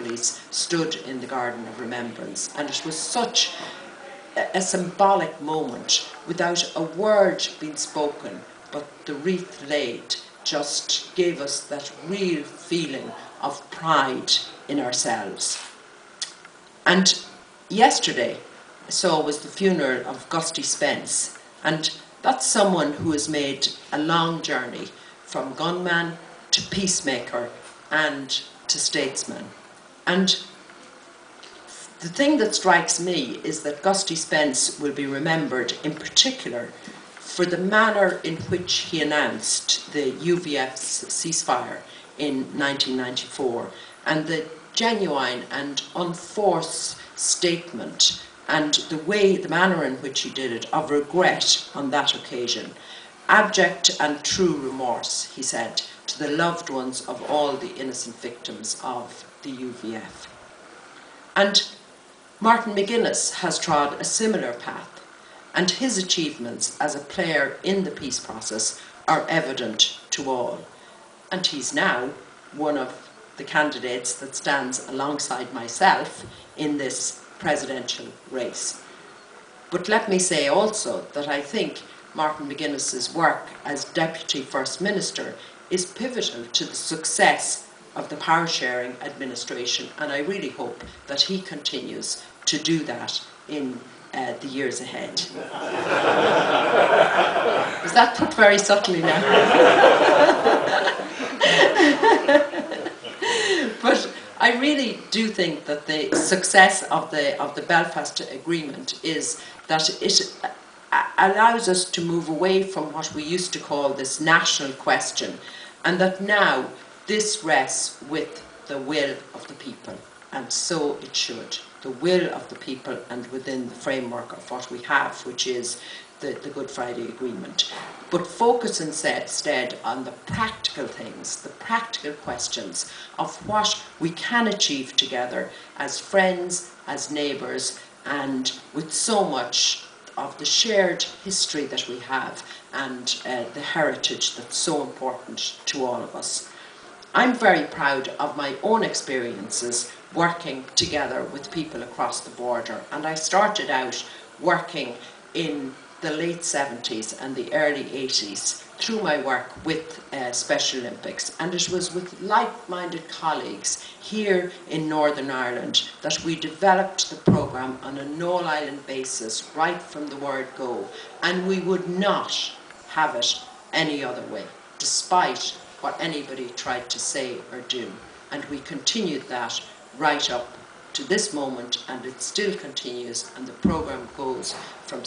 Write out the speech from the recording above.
families stood in the Garden of Remembrance, and it was such a symbolic moment without a word being spoken, but the wreath laid just gave us that real feeling of pride in ourselves. And yesterday, was the funeral of Gusty Spence, and that's someone who has made a long journey from gunman to peacemaker and to statesman. And the thing that strikes me is that Gusty Spence will be remembered in particular for the manner in which he announced the UVF's ceasefire in 1994, and the genuine and unforced statement and the manner in which he did it, of regret on that occasion. Abject and true remorse, he said, to the loved ones of all the innocent victims of the UVF. And Martin McGuinness has trod a similar path, and his achievements as a player in the peace process are evident to all. And he's now one of the candidates that stands alongside myself in this presidential race. But let me say also that I think Martin McGuinness's work as Deputy First Minister is pivotal to the success of the power sharing administration, and I really hope that he continues to do that in the years ahead. Was that put very subtly now? But I really do think that the success of the Belfast Agreement is that it allows us to move away from what we used to call this national question, and that now this rests with the will of the people, and so it should. The will of the people, and within the framework of what we have, which is the Good Friday Agreement. But focus instead on the practical things, the practical questions of what we can achieve together as friends, as neighbours, and with so much of the shared history that we have and the heritage that's so important to all of us. I'm very proud of my own experiences working together with people across the border, and I started out working in the late 70s and the early 80s through my work with Special Olympics, and it was with like-minded colleagues here in Northern Ireland that we developed the programme on a no-island basis right from the word go, and we would not have it any other way, despite what anybody tried to say or do. And we continued that right up to this moment, and it still continues, and the programme goes from